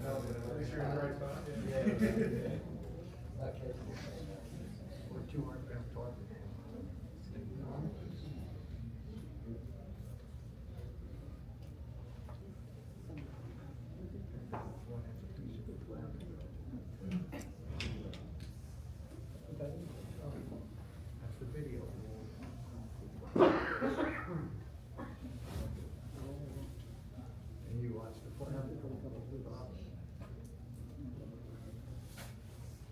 At least you're in the right spot. Or 200 pounds taller. That's the video. And you watch the plan.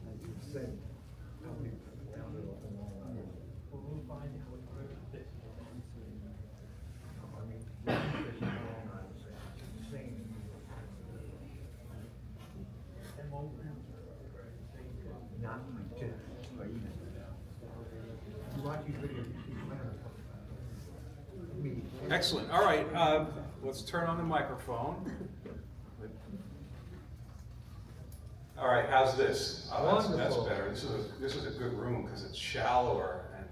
And you say, how many pounds it off and all that. We'll find out what the this I mean, fish and all that, it's insane. and won't Not my kids, but even. You watch these videos, you see planners. Me. Excellent. All right, let's turn on the microphone. All right, how's this? That's Wonderful. better. This is a good room because it's shallower and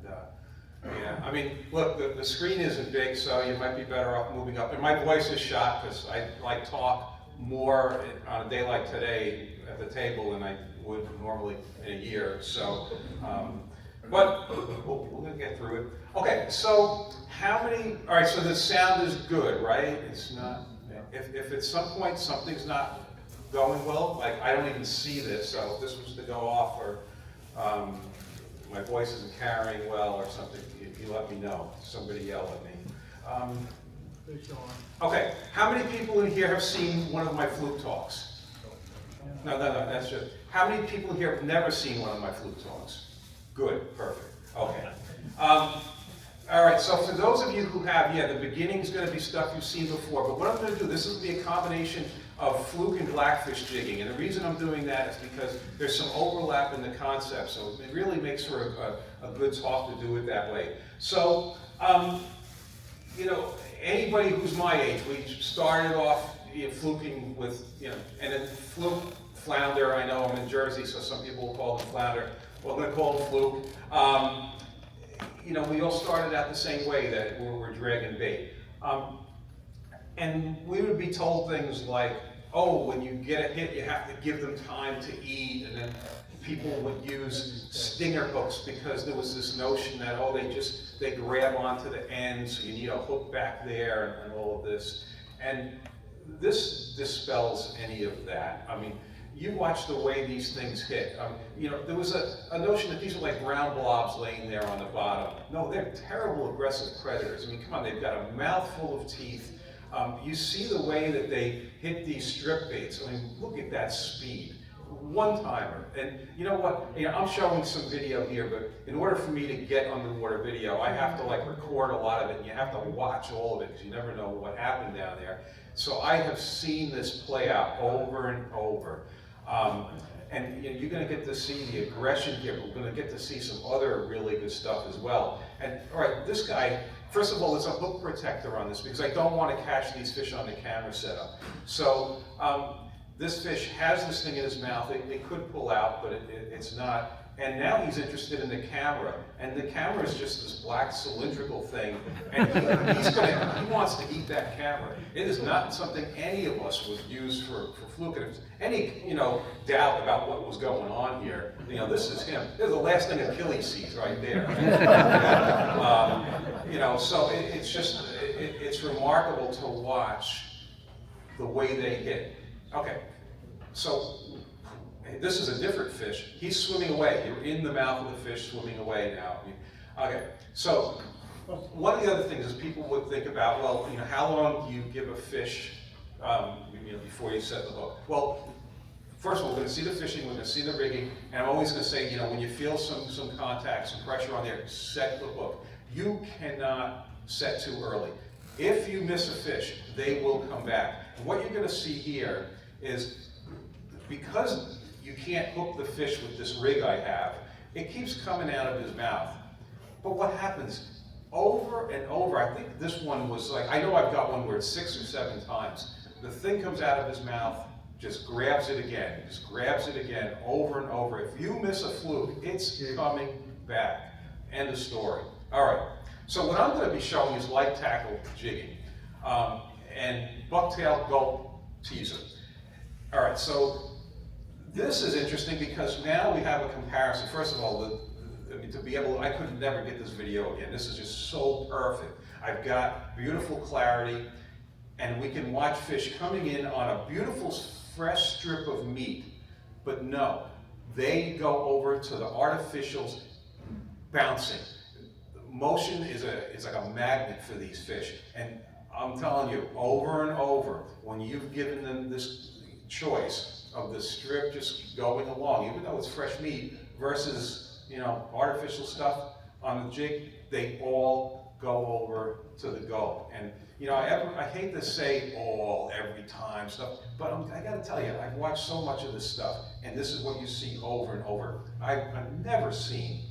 yeah. I mean, look, the screen isn't big, so you might be better off moving up. And my voice is shot because I like talk more on a day like today at the table than I would normally in a year. So, but we're gonna get through it. Okay, so how many? All right, so the sound is good, right? It's not. If at some point something's not going well, like I don't even see this, so if this was to go off or my voice isn't carrying well or something, you let me know. Somebody yell at me. Okay, how many people in here have seen one of my Fluke talks? No, that's just, how many people here have never seen one of my Fluke talks? Good, perfect, okay. All right, so for those of you who have, yeah, the beginning's gonna be stuff you've seen before, but what I'm gonna do, this is gonna be a combination of Fluke and Blackfish jigging, and the reason I'm doing that is because there's some overlap in the concept, so it really makes for a good talk to do it that way. So, you know, anybody who's my age, we started off fluking with, you know, and then Fluke, flounder, I know I'm in Jersey, so some people will call them flounder. Well, I'm gonna call them Fluke. You know, we all started out the same way, that we're dragging bait. And we would be told things like, oh, when you get a hit, you have to give them time to eat, and then people would use stinger hooks because there was this notion that, oh, they grab onto the end, so you need a hook back there and all of this. And this dispels any of that. I mean, you watch the way these things hit. You know, there was a notion that these are like brown blobs laying there on the bottom. No, they're terrible aggressive predators. I mean, come on, they've got a mouthful of teeth. You see the way that they hit these strip baits. I mean, look at that speed. One-timer. And you know what? You know, I'm showing some video here, but in order for me to get underwater video, I have to like record a lot of it, and you have to watch all of it because you never know what happened down there. So I have seen this play out over and over. And you know, you're going to get to see the aggression here, but we're going to get to see some other really good stuff as well. And all right, this guy, first of all, there's a hook protector on this because I don't want to catch these fish on the camera setup. So this fish has this thing in his mouth. It could pull out, but it's not. And now he's interested in the camera, and the camera is just this black cylindrical thing, and he wants to eat that camera. It is not something any of us would use for Fluke. If there's any, you know, doubt about what was going on here, you know, this is him. This is the last thing Achilles sees right there. You know, so it's just, it's remarkable to watch the way they hit. Okay, so this is a different fish. He's swimming away. You're in the mouth of the fish swimming away now. Okay, so one of the other things is people would think about, well, you know, how long do you give a fish you know, before you set the hook? Well, first of all, we're going to see the fishing, we're going to see the rigging, and I'm always going to say, you know, when you feel some contact, some pressure on there, set the hook. You cannot set too early. If you miss a fish, they will come back. And what you're going to see here is, because you can't hook the fish with this rig I have, it keeps coming out of his mouth. But what happens over and over, I think this one was like, I know I've got one where it's 6 or 7 times. The thing comes out of his mouth, just grabs it again, over and over. If you miss a fluke, it's coming back. End of story. All right, so what I'm going to be showing is light tackle jigging. and bucktail gulp teaser. All right, so this is interesting because now we have a comparison. First of all, I mean, to be able, I could never get this video again. This is just so perfect. I've got beautiful clarity, and we can watch fish coming in on a beautiful fresh strip of meat. But no, they go over to the artificials bouncing. Motion is like a magnet for these fish. And I'm telling you, over and over, when you've given them this choice of the strip just going along, even though it's fresh meat versus, you know, artificial stuff on the jig, they all go over to the gulp. And you know, I hate to say all every time stuff, but I gotta tell you, I've watched so much of this stuff, and this is what you see over and over. I've never seen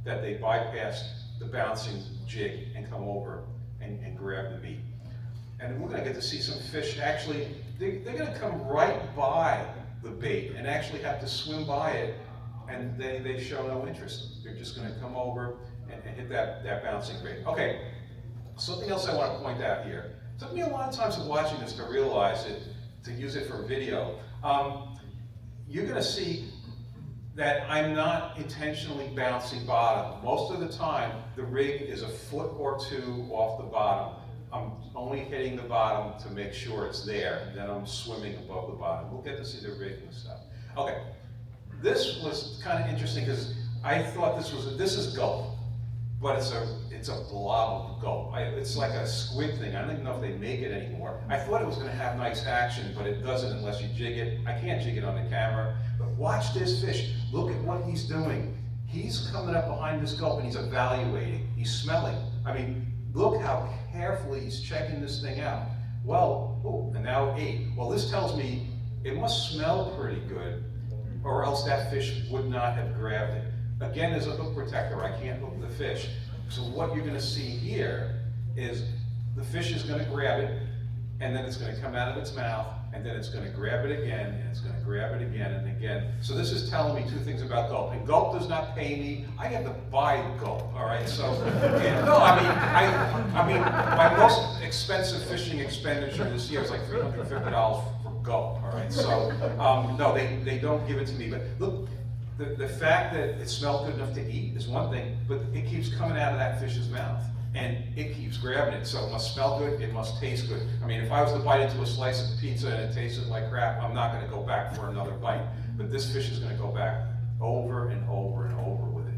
that they bypass the bouncing jig and come over and grab the meat. And we're gonna get to see some fish, actually, they're gonna come right by the bait and actually have to swim by it, and they show no interest. They're just gonna come over and hit that bouncing bait. Okay. Something else I want to point out here. It took me a lot of times of watching this to realize it, to use it for video. You're going to see that I'm not intentionally bouncing bottom. Most of the time, the rig is a foot or two off the bottom. I'm only hitting the bottom to make sure it's there, and then I'm swimming above the bottom. We'll get to see the rig and stuff. Okay, this was kind of interesting because I thought this is gulp. But it's a blob of gulp. It's like a squid thing. I don't even know if they make it anymore. I thought it was going to have nice action, but it doesn't unless you jig it. I can't jig it on the camera. But watch this fish. Look at what he's doing. He's coming up behind this gulp and he's evaluating. He's smelling. I mean, look how carefully he's checking this thing out. Well, oh, and now it ate. Well, this tells me it must smell pretty good, or else that fish would not have grabbed it. Again, as a hook protector, I can't hook the fish. So what you're going to see here is the fish is going to grab it, and then it's going to come out of its mouth, and then it's going to grab it again, and it's going to grab it again and again. So this is telling me two things about gulp. And gulp does not pay me. I have to buy gulp, all right? So, yeah, no, I mean, my most expensive fishing expenditure this year is like $350 for gulp, all right? So, no, they don't give it to me. But look, the fact that it smelled good enough to eat is one thing, but it keeps coming out of that fish's mouth, and it keeps grabbing it. So it must smell good, it must taste good. I mean, if I was to bite into a slice of pizza and it tasted like crap, I'm not going to go back for another bite. But this fish is going to go back over and over and over with it.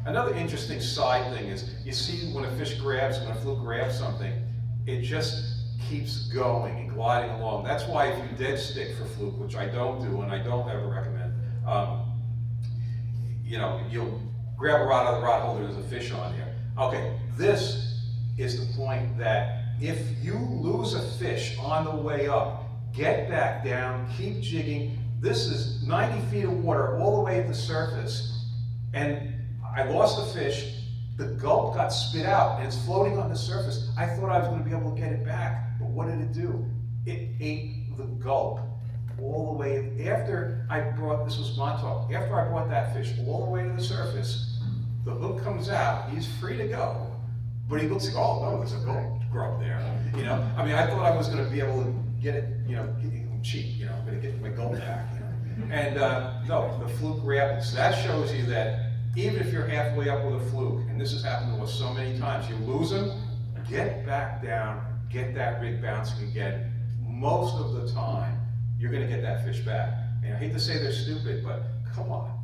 Another interesting side thing is, you see when a fluke grabs something, it just keeps going and gliding along. That's why if you dead stick for fluke, which I don't do and I don't ever recommend, you know, you'll grab a rod out of the rod holder, there's a fish on here. Okay, this is the point that if you lose a fish on the way up, get back down, keep jigging. This is 90 feet of water all the way at the surface, and I lost the fish. The gulp got spit out, and it's floating on the surface. I thought I was going to be able to get it back, but what did it do? It ate the gulp all the way. After I brought, this was Montauk, after I brought that fish all the way to the surface, the hook comes out, he's free to go, but he looks like, oh no, there's a gulp grub there. You know, I mean, I thought I was going to be able to get it, you know, cheap, you know, I'm going to get my gulp back, you know. And no, the fluke grabbed it. So that shows you that even if you're halfway up with a fluke, and this has happened to us so many times, you lose them, get back down, get that rig bouncing again. Most of the time, you're going to get that fish back. And I hate to say they're stupid, but come on.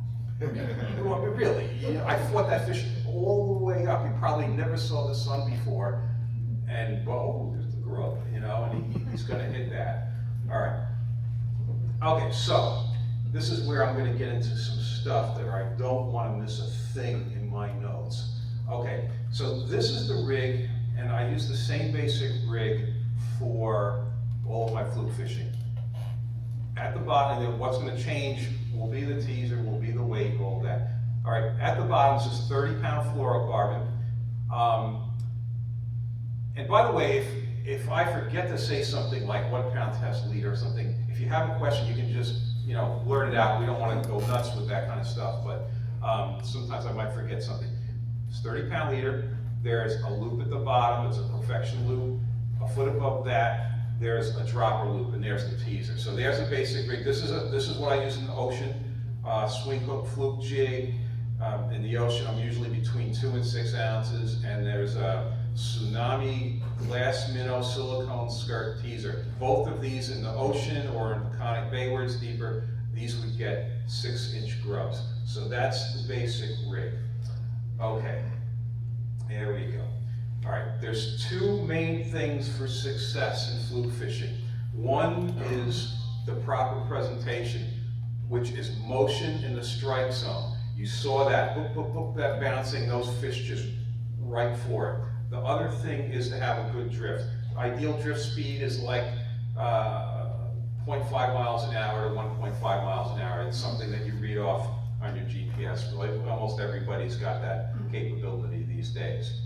Well, really, you know, I fought that fish all the way up. He probably never saw the sun before, and whoa, there's the grub, you know, and he's going to hit that. All right. Okay, so this is where I'm going to get into some stuff that I don't want to miss a thing in my notes. Okay, so this is the rig, and I use the same basic rig for all of my fluke fishing. At the bottom, what's going to change will be the teaser, will be the weight, all that. All right, at the bottom is this 30-pound fluorocarbon. And by the way, if I forget to say something like 1 pound test lead or something, if you have a question, you can just, you know, blurt it out. We don't want to go nuts with that kind of stuff, but sometimes I might forget something. It's 30-pound leader. There's a loop at the bottom. It's a perfection loop. A foot above that there's a dropper loop, and there's the teaser. So there's a basic rig. This is what I use in the ocean. Swing hook, fluke jig. In the ocean, I'm usually between 2 and 6 ounces, and there's a tsunami glass minnow silicone skirt teaser. Both of these in the ocean or in Peconic Bay where it's deeper, these would get 6-inch grubs. So that's the basic rig. Okay, there we go. All right, there's 2 main things for success in fluke fishing. One is the proper presentation, which is motion in the strike zone. You saw that, boop, boop, boop, that bouncing, those fish just right for it. The other thing is to have a good drift. Ideal drift speed is like 0.5 miles an hour to 1.5 miles an hour. It's something that you read off on your GPS. Like almost everybody's got that capability these days.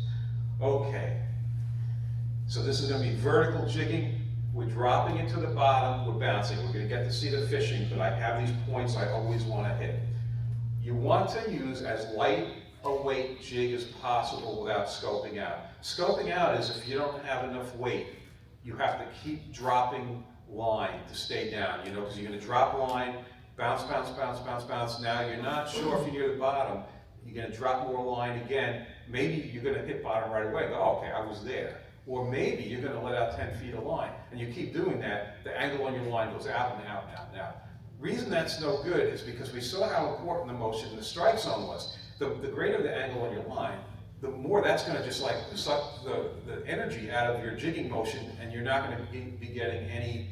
Okay, so this is going to be vertical jigging. We're dropping it to the bottom, we're bouncing. We're going to get to see the fishing, but I have these points I always want to hit. You want to use as light a weight jig as possible without scoping out. Scoping out is if you don't have enough weight, you have to keep dropping line to stay down, you know, because you're going to drop line, bounce, bounce, bounce, bounce, bounce. Now you're not sure if you're near the bottom. You're going to drop more line again. Maybe you're going to hit bottom right away. Go, oh, okay, I was there. Or maybe you're going to let out 10 feet of line. And you keep doing that, the angle on your line goes out and out and out and out. Reason that's no good is because we saw how important the motion in the strike zone was. The greater the angle on your line, the more that's going to just like suck the energy out of your jigging motion, and you're not going to be getting any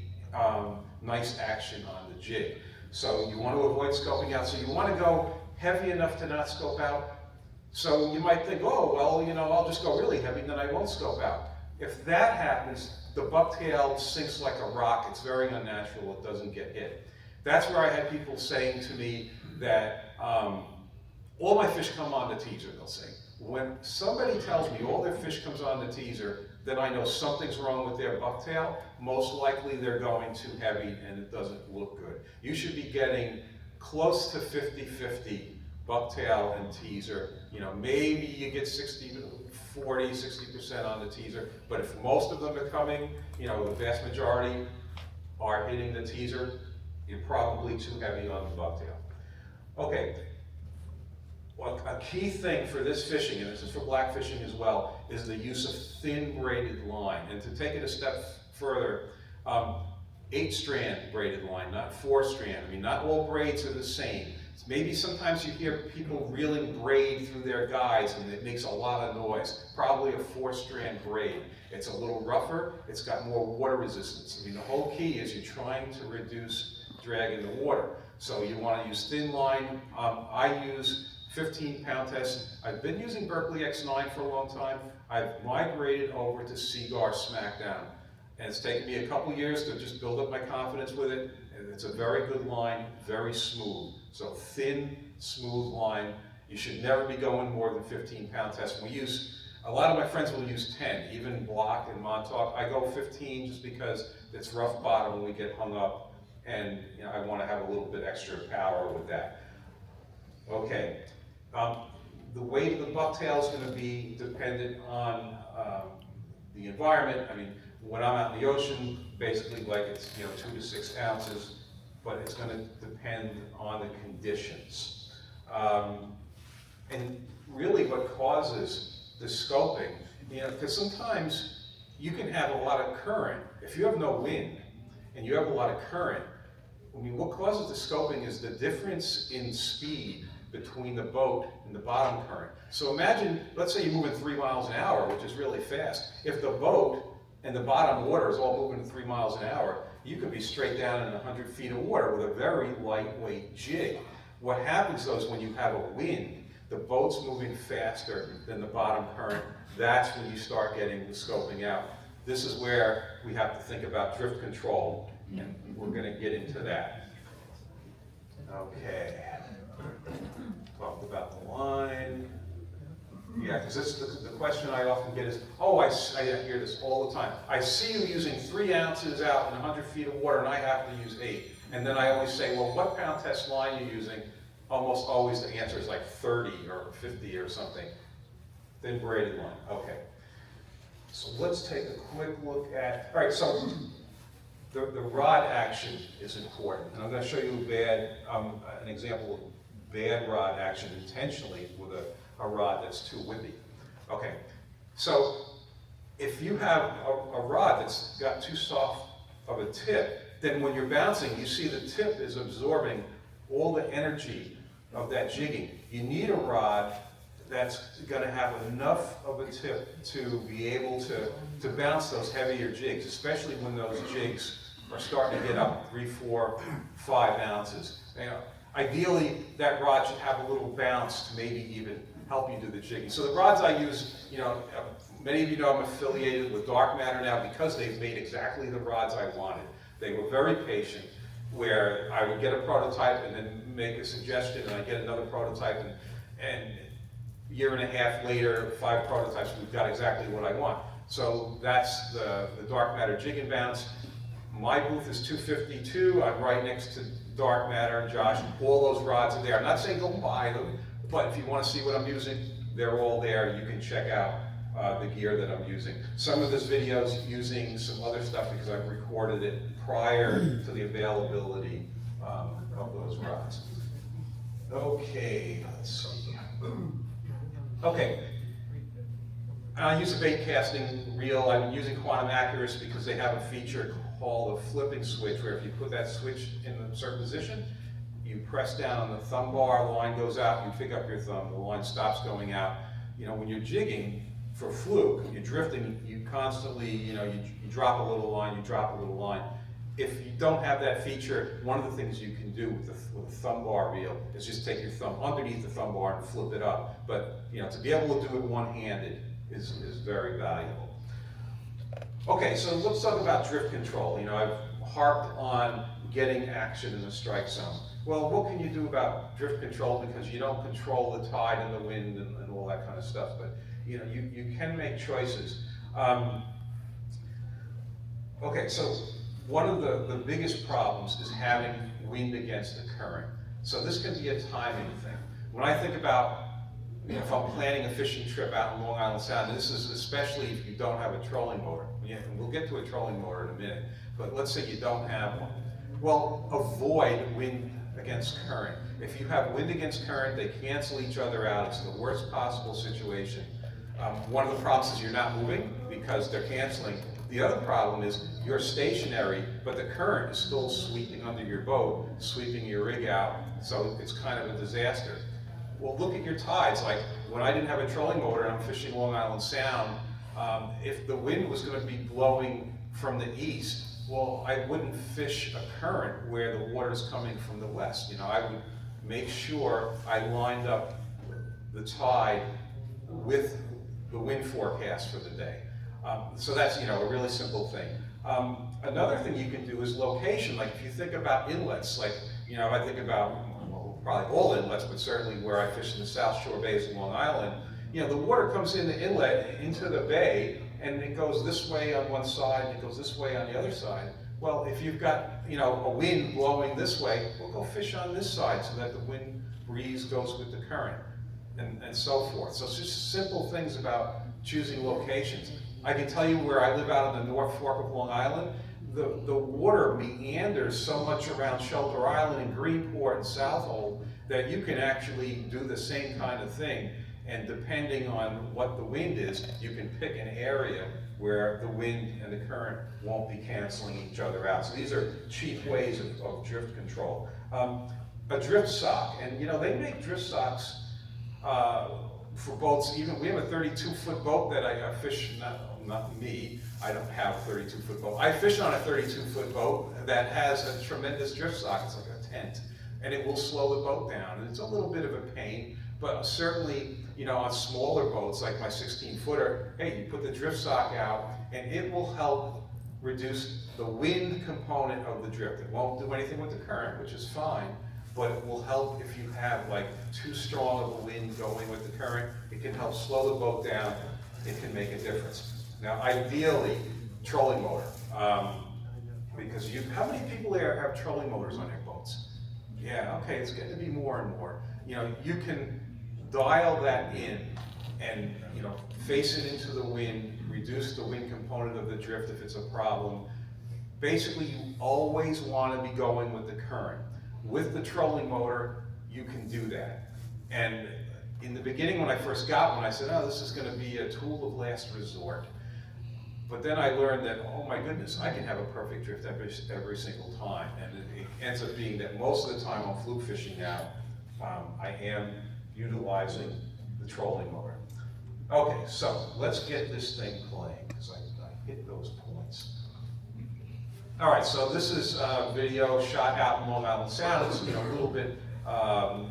nice action on the jig. So you want to avoid scoping out. So you want to go heavy enough to not scope out. So you might think, oh, well, you know, I'll just go really heavy, then I won't scope out. If that happens, the bucktail sinks like a rock. It's very unnatural. It doesn't get hit. That's where I had people saying to me that all my fish come on the teaser, they'll say. When somebody tells me all their fish comes on the teaser, then I know something's wrong with their bucktail. Most likely they're going too heavy and it doesn't look good. You should be getting close to 50-50 bucktail and teaser. You know, maybe you get 40, 60% on the teaser, but if most of them are coming, you know, the vast majority are hitting the teaser, you're probably too heavy on the bucktail. Okay, well, a key thing for this fishing, and this is for black fishing as well, is the use of thin braided line. And to take it a step further, 8-strand braided line, not 4-strand. I mean, not all braids are the same. Maybe sometimes you hear people reeling braid through their guides and it makes a lot of noise. Probably a 4-strand braid. It's a little rougher, it's got more water resistance. I mean, the whole key is you're trying to reduce drag in the water. So you want to use thin line. I use 15-pound test. I've been using Berkeley X9 for a long time. I've migrated over to Seagar Smackdown. And it's taken me a couple years to just build up my confidence with it. And it's a very good line, very smooth. So thin, smooth line. You should never be going more than 15-pound test. A lot of my friends will use 10, even Block and Montauk. I go 15 just because it's rough bottom when we get hung up. And you know, I want to have a little bit extra power with that. Okay, the weight of the bucktail is going to be dependent on the environment. I mean, when I'm out in the ocean, basically like it's 2 to 6 ounces, but it's going to depend on the conditions. And really what causes the scoping, because sometimes you can have a lot of current. If you have no wind and you have a lot of current, I mean, what causes the scoping is the difference in speed between the boat and the bottom current. So imagine, let's say you're moving 3 miles an hour, which is really fast. If the boat and the bottom water is all moving at 3 miles an hour, you could be straight down in 100 feet of water with a very lightweight jig. What happens though is when you have a wind, the boat's moving faster than the bottom current. That's when you start getting the scoping out. This is where we have to think about drift control, and we're going to get into that. Okay. Talked about the line. Yeah, because this is the question I often get is, oh, I hear this all the time. I see you using 3 ounces out in 100 feet of water, and I have to use 8. And then I always say, well, what pound test line are you using? Almost always the answer is like 30 or 50 or something. Thin braided line. Okay. So let's take a quick look at. All right. So the rod action is important. And I'm going to show you an example of bad rod action intentionally with a rod that's too whippy. Okay, so if you have a rod that's got too soft of a tip, then when you're bouncing, you see the tip is absorbing all the energy of that jigging. You need a rod that's going to have enough of a tip to be able to bounce those heavier jigs, especially when those jigs are starting to get up 3, 4, 5 ounces. You know, ideally, that rod should have a little bounce to maybe even help you do the jigging. So the rods I use, you know, many of you know I'm affiliated with Dark Matter now because they've made exactly the rods I wanted. They were very patient, where I would get a prototype and then make a suggestion, and I get another prototype, and a year and a half later, 5 prototypes, we've got exactly what I want. So that's the Dark Matter Jig and Bounce. My booth is 252. I'm right next to Dark Matter and Josh. All those rods are there. I'm not saying go buy them, but if you want to see what I'm using, they're all there. You can check out the gear that I'm using. Some of this video is using some other stuff because I've recorded it prior to the availability of those rods. Okay, let's see. Okay, I use a bait casting reel. I've been using Quantum Accuracy because they have a feature called a flipping switch, where if you put that switch in a certain position, you press down on the thumb bar, the line goes out, you pick up your thumb, the line stops going out. You know, when you're jigging for fluke, you're drifting, you constantly, you know, you drop a little line, you drop a little line. If you don't have that feature, one of the things you can do with a thumb bar reel is just take your thumb underneath the thumb bar and flip it up. But, you know, to be able to do it one-handed is very valuable. Okay, so let's talk about drift control. You know, I've harped on getting action in the strike zone. Well, what can you do about drift control? Because you don't control the tide and the wind and all that kind of stuff, but you know, you can make choices. Okay, so one of the biggest problems is having wind against the current. So this can be a timing thing. When I think about, you know, if I'm planning a fishing trip out in Long Island Sound, and this is especially if you don't have a trolling motor. And we'll get to a trolling motor in a minute, but let's say you don't have one. Well, avoid wind against current. If you have wind against current, they cancel each other out. It's the worst possible situation. One of the problems is you're not moving because they're canceling. The other problem is you're stationary, but the current is still sweeping under your boat, sweeping your rig out, so it's kind of a disaster. Well, look at your tides. Like when I didn't have a trolling motor and I'm fishing Long Island Sound, if the wind was going to be blowing from the east, well, I wouldn't fish a current where the water's coming from the west. You know, I would make sure I lined up the tide with the wind forecast for the day. So that's, you know, a really simple thing. Another thing you can do is location. Like if you think about inlets, like, you know, I think about, well, probably all inlets, but certainly where I fish in the South Shore Bays of Long Island, you know, the water comes in the inlet into the bay, and it goes this way on one side, and it goes this way on the other side. Well, if you've got, you know, a wind blowing this way, we'll go fish on this side so that the wind breeze goes with the current, and so forth. So it's just simple things about choosing locations. I can tell you where I live out on the North Fork of Long Island, the water meanders so much around Shelter Island and Greenport and Southold that you can actually do the same kind of thing. And depending on what the wind is, you can pick an area where the wind and the current won't be canceling each other out. So these are cheap ways of drift control. A drift sock, and you know, they make drift socks for boats. Even we have a 32-foot boat that I fish, not me, I don't have a 32-foot boat. I fish on a 32-foot boat that has a tremendous drift sock. It's like a tent, and it will slow the boat down. And it's a little bit of a pain, but certainly, you know, on smaller boats like my 16-footer, hey, you put the drift sock out, and it will help reduce the wind component of the drift. It won't do anything with the current, which is fine, but it will help if you have like too strong of a wind going with the current. It can help slow the boat down. It can make a difference. Now, ideally, trolling motor, because how many people there have trolling motors on their boats? Yeah, okay, it's getting to be more and more. You know, you can dial that in and, you know, face it into the wind, reduce the wind component of the drift if it's a problem. basically you always want to be going with the current. With the trolling motor, you can do that. And in the beginning, when I first got one, I said, oh, this is going to be a tool of last resort. But then I learned that, oh my goodness, I can have a perfect drift every single time. And it ends up being that most of the time on fluke fishing now, I am utilizing the trolling motor. Okay, so let's get this thing playing, because I hit those points. All right, so this is a video shot out in Long Island Sound. It's a little bit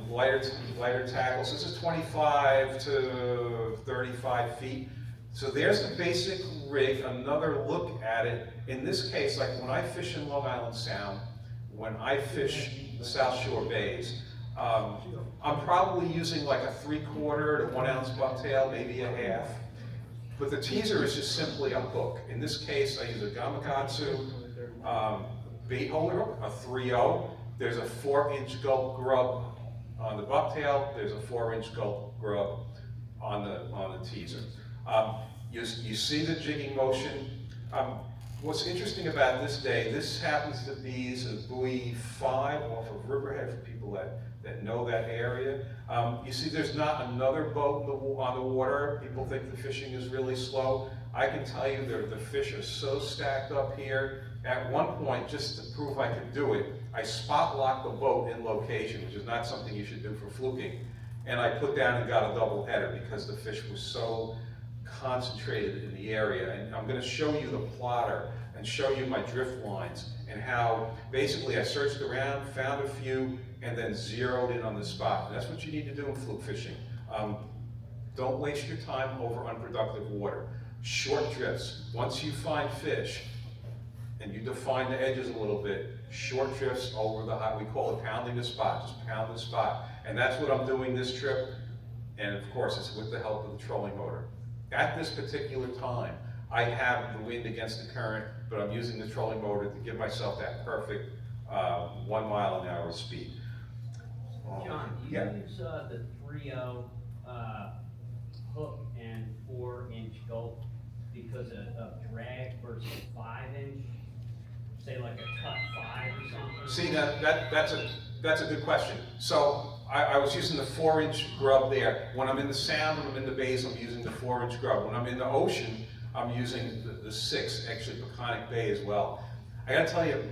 lighter tackles. This is 25 to 35 feet. So there's the basic rig, another look at it. In this case, like when I fish in Long Island Sound, when I fish the South Shore Bays, I'm probably using like a 3/4 to 1 ounce bucktail, maybe a half. But the teaser is just simply a hook. In this case, I use a Gamakatsu bait holder hook, a 3/0. There's a 4-inch gulp grub on the bucktail. There's a 4-inch gulp grub on the teaser. You see the jigging motion. What's interesting about this day, this happens to be a buoy 5 off of Riverhead for people that know that area. You see there's not another boat on the water. People think the fishing is really slow. I can tell you the fish are so stacked up here. At one point, just to prove I could do it, I spot locked the boat in location, which is not something you should do for fluking. And I put down and got a double header because the fish was so concentrated in the area. And I'm going to show you the plotter and show you my drift lines and how basically I searched around, found a few, and then zeroed in on the spot. And that's what you need to do in fluke fishing. Don't waste your time over unproductive water. Short drifts. Once you find fish and you define the edges a little bit, short drifts over the high, we call it pounding the spot, just pound the spot. And that's what I'm doing this trip. And of course, it's with the help of the trolling motor. At this particular time, I have the wind against the current, but I'm using the trolling motor to give myself that perfect 1 mile an hour speed. John, do you use the 3/0 hook and 4-inch gulp because of drag versus 5-inch? Say like a cut 5 or something? See, that's a good question. So I was using the 4-inch grub there. When I'm in the sound, when I'm in the bays, I'm using the 4-inch grub. When I'm in the ocean, I'm using the 6, actually Peconic Bay as well. I gotta tell you,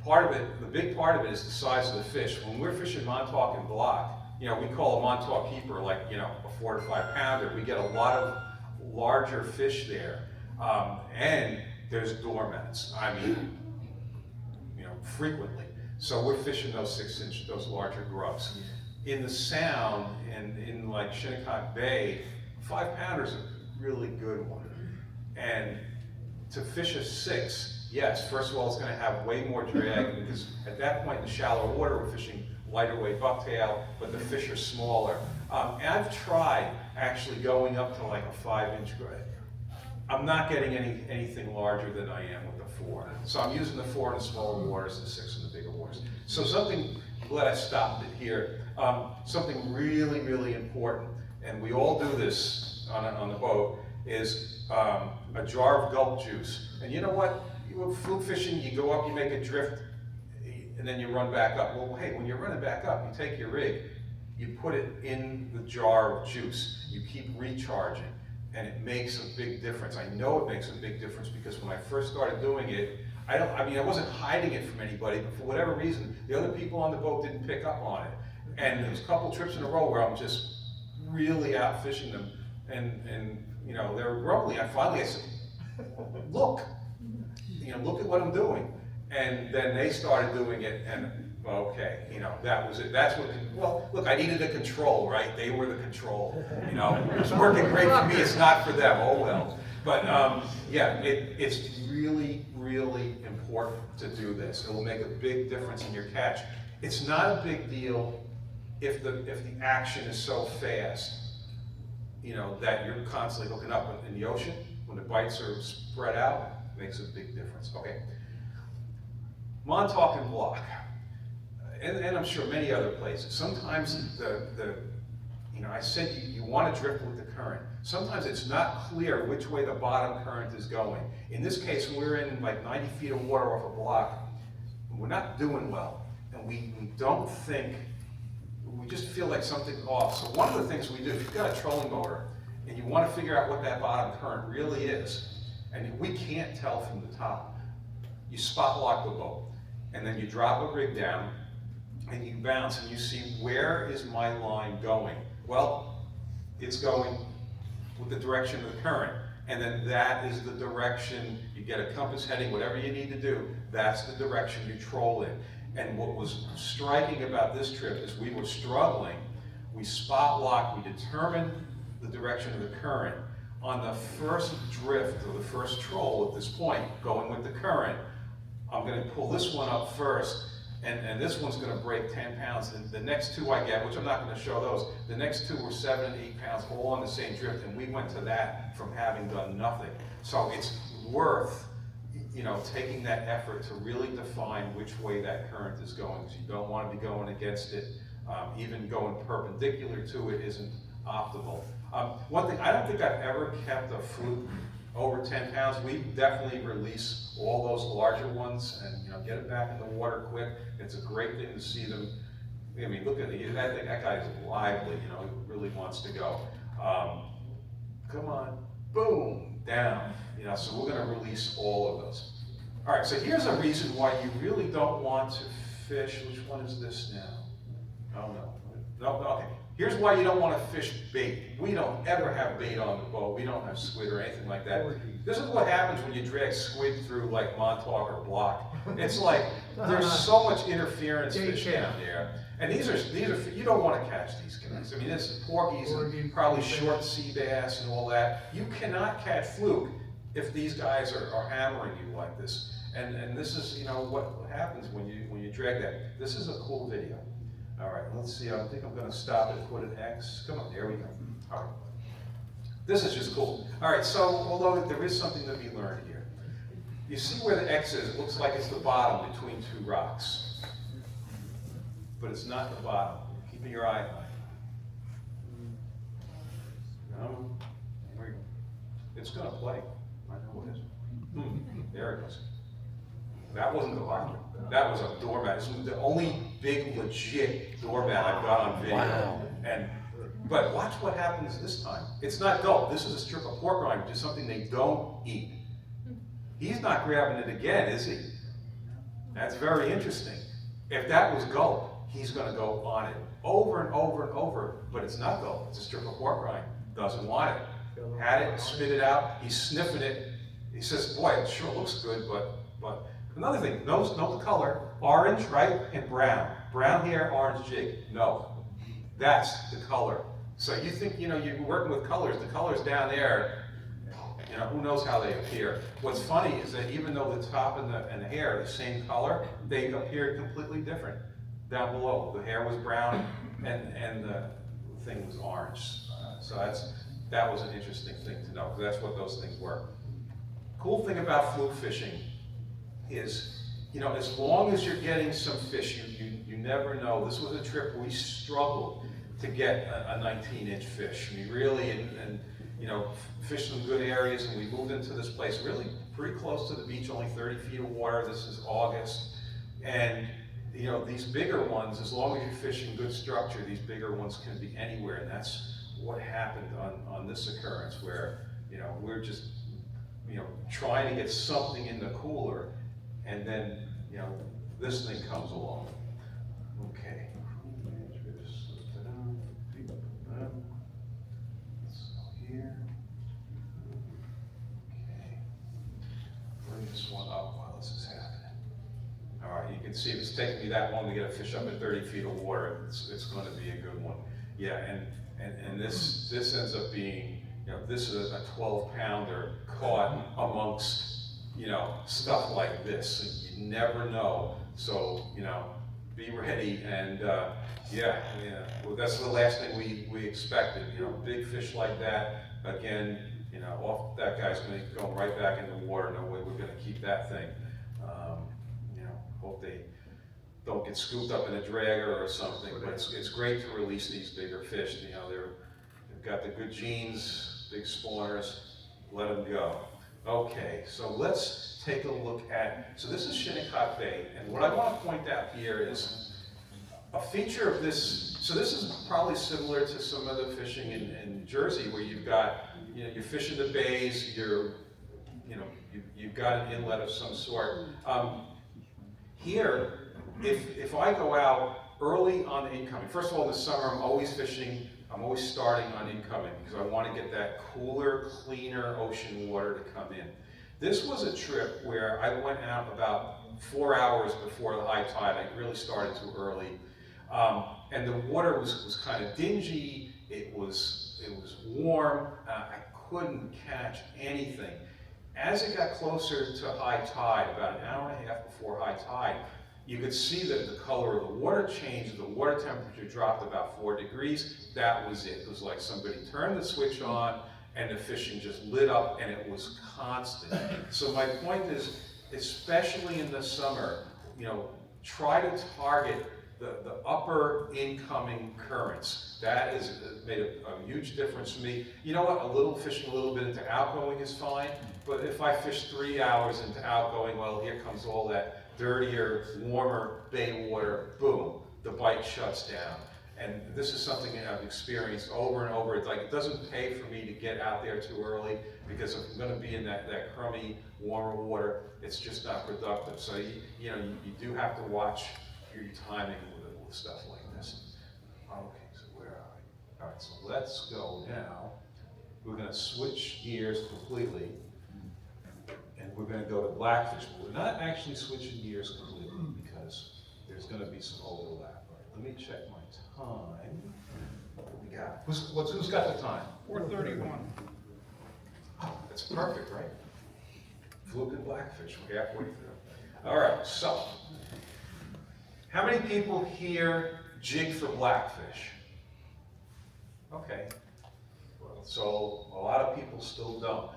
part of it, the big part of it is the size of the fish. When we're fishing Montauk and Block, we call a Montauk keeper like, a 4 to 5 pounder. We get a lot of larger fish there. And there's doormats. I mean, frequently. So we're fishing those 6-inch, those larger grubs. In the Sound and in like Shinnecock Bay, 5-pounder is a really good one. And to fish a 6, yes, first of all, it's going to have way more drag because at that point in the shallow water, we're fishing lighter weight bucktail, but the fish are smaller. And I've tried actually going up to like a 5-inch grub. I'm not getting anything larger than I am with the 4. So I'm using the 4 in the smaller waters, the 6 in the bigger waters. So something, I'm glad I stopped it here, something really, really important, and we all do this on the boat, is a jar of gulp juice. And you know what? Fluke fishing, you go up, you make a drift, and then you run back up. Well, hey, when you're running back up, you take your rig, you put it in the jar of juice, you keep recharging. And it makes a big difference. I know it makes a big difference because when I first started doing it, I wasn't hiding it from anybody, but for whatever reason, the other people on the boat didn't pick up on it. And there was a couple trips in a row where I'm just really out fishing them, and they were grumbling. I said, look at what I'm doing. And then they started doing it, and okay, that was it. That's what, well, look, I needed a control, right? They were the control, it was working great for me, it's not for them, oh well. But yeah, it's really, really important to do this. It will make a big difference in your catch. It's not a big deal if the action is so fast, that you're constantly hooking up in the ocean. When the bites are spread out, it makes a big difference. Okay. Montauk and Block, and I'm sure many other places. Sometimes You know, I said you want to drift with the current. Sometimes it's not clear which way the bottom current is going. In this case, we're in like 90 feet of water off a block. We're not doing well, and we don't think, we just feel like something's off. So one of the things we do, if you've got a trolling motor, and you want to figure out what that bottom current really is, and we can't tell from the top, you spot lock the boat, and then you drop a rig down, and you bounce, and you see, where is my line going? Well, it's going with the direction of the current, and then that is the direction, you get a compass heading, whatever you need to do, that's the direction you troll in. And what was striking about this trip is we were struggling, we spot locked, we determined the direction of the current. On the first drift, or the first troll at this point, going with the current, I'm gonna pull this one up first, and this one's gonna break 10 pounds. And the next two I get, which I'm not gonna show those, the next two were 7 and 8 pounds, all on the same drift, and we went to that from having done nothing. So it's worth, you know, taking that effort to really define which way that current is going, because you don't want to be going against it. Even going perpendicular to it isn't optimal. One thing, I don't think I've ever kept a Fluke over 10 pounds. We definitely release all those larger ones and, you know, get it back in the water quick. It's a great thing to see them. I mean, look at it, that guy's lively, you know, he really wants to go. Come on, boom, down. You know, so we're gonna release all of those. All right, so here's a reason why you really don't want to fish. Which one is this now? Oh, no, okay. Here's why you don't want to fish bait. We don't ever have bait on the boat. We don't have squid or anything like that. This is what happens when you drag squid through like Montauk or Block. It's like, there's so much interference fish down there. And these are, you don't want to catch these guys. I mean, this porgies and probably short sea bass and all that. You cannot catch Fluke if these guys are hammering you like this. And this is, you know, what happens when you drag that. This is a cool video. All right, let's see, I think I'm gonna stop and put an X. Come on, there we go. All right. This is just cool. All right, so although there is something to be learned here. You see where the X is, it looks like it's the bottom between two rocks. But it's not the bottom. Keep your eye on it. There we go. It's gonna play. I know it is. There it goes. That wasn't the bottom. That was a doormat. This was the only big, legit doormat I've got on video. Wow. But watch what happens this time. It's not gulp. This is a strip of pork rind, which is something they don't eat. He's not grabbing it again, is he? That's very interesting. If that was gulp, he's going to go on it over and over and over. But it's not gulp. It's a strip of pork rind. Doesn't want it. Had it, spit it out. He's sniffing it. He says, "Boy, it sure looks good, but." Another thing, note the color, orange, right, and brown. Brown here, orange jig. No, that's the color. So you think, you know, you're working with colors, the colors down there, you know, who knows how they appear. What's funny is that even though the top and the hair are the same color, they appeared completely different down below. The hair was brown and the thing was orange. So that was an interesting thing to know, because that's what those things were. Cool thing about fluke fishing is, you know, as long as you're getting some fish, you never know. This was a trip where we struggled to get a 19-inch fish. We really, and you know, fished some good areas, and we moved into this place really pretty close to the beach, only 30 feet of water. This is August. And you know, these bigger ones, as long as you're fishing good structure, these bigger ones can be anywhere. And that's what happened on this occurrence, where, you know, we're just, you know, trying to get something in the cooler, and then, you know, this thing comes along. Okay. Let's go here. Okay. Bring this one up while this is happening. All right, you can see if it's taking me that long to get a fish up at 30 feet of water, it's going to be a good one. Yeah, and this ends up being, you know, this is a 12-pounder caught amongst, you know, stuff like this. You never know. So, you know, be ready. And yeah, well, that's the last thing we expected. You know, big fish like that. Again, you know, off that guy's going to go right back in the water. No way we're going to keep that thing. You know, hope they don't get scooped up in a dragger or something, but it's great to release these bigger fish. You know, they've got the good genes, big spawners, let them go. Okay, so let's take a look at, so this is Shinnecock Bay, and what I want to point out here is a feature of this. So this is probably similar to some of the fishing in Jersey, where you've got, you know, you're fishing the bays, you've got an inlet of some sort. Here, if I go out early on the incoming, first of all, in the summer I'm always fishing, I'm always starting on incoming because I want to get that cooler, cleaner ocean water to come in. This was a trip where I went out about 4 hours before the high tide. I really started too early. And the water was kind of dingy, it was warm, I couldn't catch anything. As it got closer to high tide, about an hour and a half before high tide, you could see that the color of the water changed, the water temperature dropped about 4 degrees. That was it. It was like somebody turned the switch on and the fishing just lit up, and it was constant. So my point is, especially in the summer, you know, try to target the upper incoming currents. That has made a huge difference for me. You know what, fishing a little bit into outgoing is fine, but if I fish 3 hours into outgoing, well, here comes all that dirtier, warmer bay water, boom, the bite shuts down. And this is something that I've experienced over and over. It's like, it doesn't pay for me to get out there too early, because if I'm gonna be in that crummy, warmer water, it's just not productive. So you do have to watch your timing with stuff like this. Okay, so where are we? All right, so let's go now. We're gonna switch gears completely, and we're gonna go to Blackfish. But we're not actually switching gears completely because there's gonna be some overlap. All right, let me check my time. What do we got? Who's got the time? 4:31. Oh, that's perfect, right? Fluke and Blackfish, we're halfway through. All right, so how many people here jig for blackfish? Okay, well, so a lot of people still don't.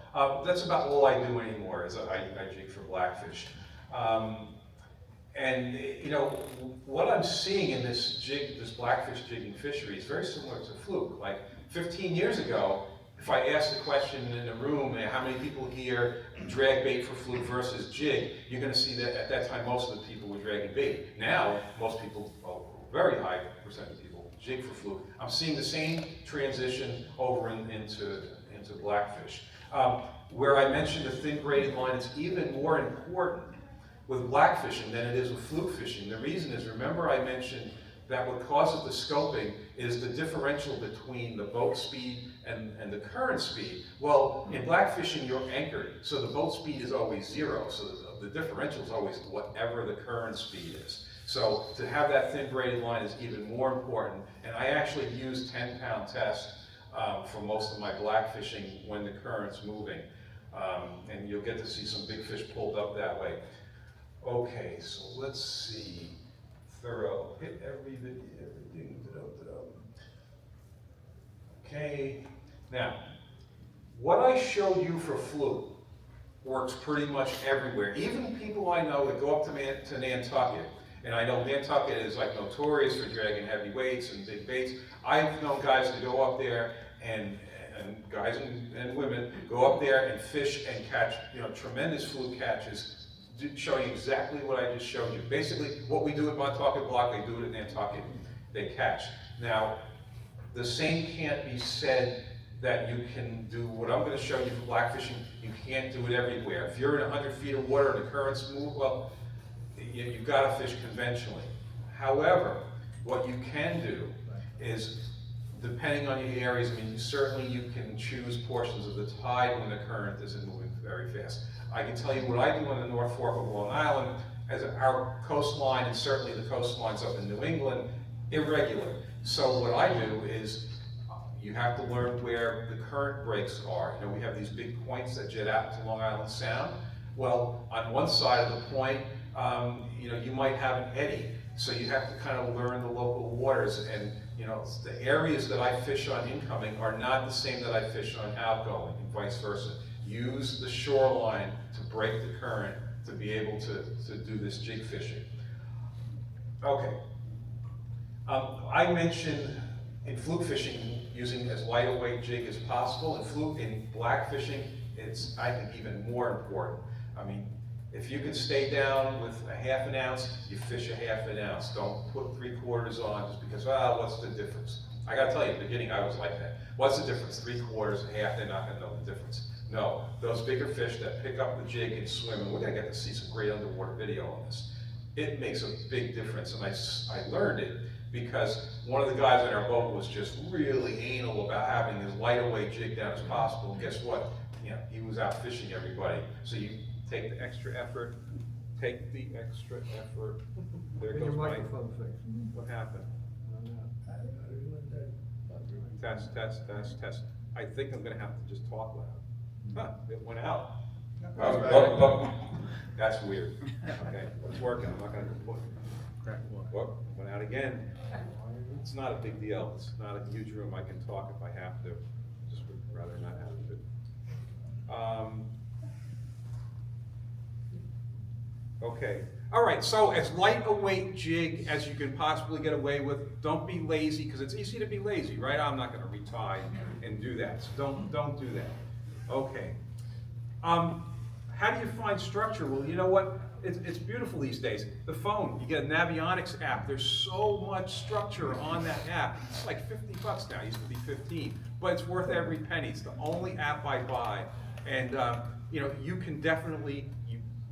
That's about all I do anymore, is I jig for blackfish. And you know, what I'm seeing in this blackfish jigging fishery is very similar to Fluke. Like 15 years ago, if I asked the question in a room, how many people here drag bait for Fluke versus jig, you're going to see that at that time most of the people were dragging bait. Now, most people, a very high percent of people, jig for Fluke. I'm seeing the same transition over into blackfish. Where I mentioned the thin braided line, it's even more important with black fishing than it is with fluke fishing. The reason is, remember I mentioned that what causes the scoping is the differential between the boat speed and the current speed. Well, in black fishing, you're anchored, so the boat speed is always 0, so the differential is always whatever the current speed is. So to have that thin braided line is even more important, and I actually use 10-pound test for most of my black fishing when the current's moving, and you'll get to see some big fish pulled up that way. Okay, so let's see. Thorough, hit everything. Okay, now, what I showed you for fluke works pretty much everywhere. Even people I know that go up to Nantucket, and I know Nantucket is like notorious for dragging heavy weights and big baits. I've known guys to go up there and guys and women go up there and fish and catch, you know, tremendous fluke catches, showing exactly what I just showed you. Basically, what we do at Montauk Block, they do it at Nantucket. They catch. Now, the same can't be said that you can do what I'm going to show you for black fishing. You can't do it everywhere. If you're in 100 feet of water and the currents move, well, you've got to fish conventionally. However, what you can do is, depending on your areas, I mean, certainly you can choose portions of the tide when the current isn't moving very fast. I can tell you what I do on the North Fork of Long Island, as our coastline, and certainly the coastlines up in New England, irregular. So what I do is, you have to learn where the current breaks are. You know, we have these big points that jet out into Long Island Sound. Well, on one side of the point, you know, you might have an eddy. So you have to kind of learn the local waters, and you know, the areas that I fish on incoming are not the same that I fish on outgoing, and vice versa. Use the shoreline to break the current to be able to do this jig fishing. Okay. I mentioned in fluke fishing, using as light a weight jig as possible. In black fishing, it's, I think, even more important. I mean, if you can stay down with a half an ounce, you fish a half an ounce. Don't put 3/4 on just because, what's the difference? I gotta tell you, in the beginning, I was like that. What's the difference? 3/4, a half, they're not gonna know the difference. No, those bigger fish that pick up the jig and swim, and we're gonna get to see some great underwater video on this. It makes a big difference, and I learned it because one of the guys on our boat was just really anal about having as light a weight jig down as possible. And guess what? You know, he was out fishing everybody. So you take the extra effort, There Your goes my, microphone fixed. what happened? Test. I think I'm gonna have to just talk loud. Huh, it went out. That's weird. Okay, it's working, I'm not gonna put. Whoop, went out again. It's not a big deal, it's not a huge room, I can talk if I have to, just would rather not have to. Okay, all right, so as light a weight jig as you can possibly get away with. Don't be lazy, because it's easy to be lazy, right? I'm not gonna retie and do that, so don't do that. Okay. How do you find structure? Well, you know what? It's beautiful these days. The phone, you get a Navionics app. There's so much structure on that app. It's like $50 now. It used to be 15, but it's worth every penny. It's the only app I buy, and you know, you can definitely.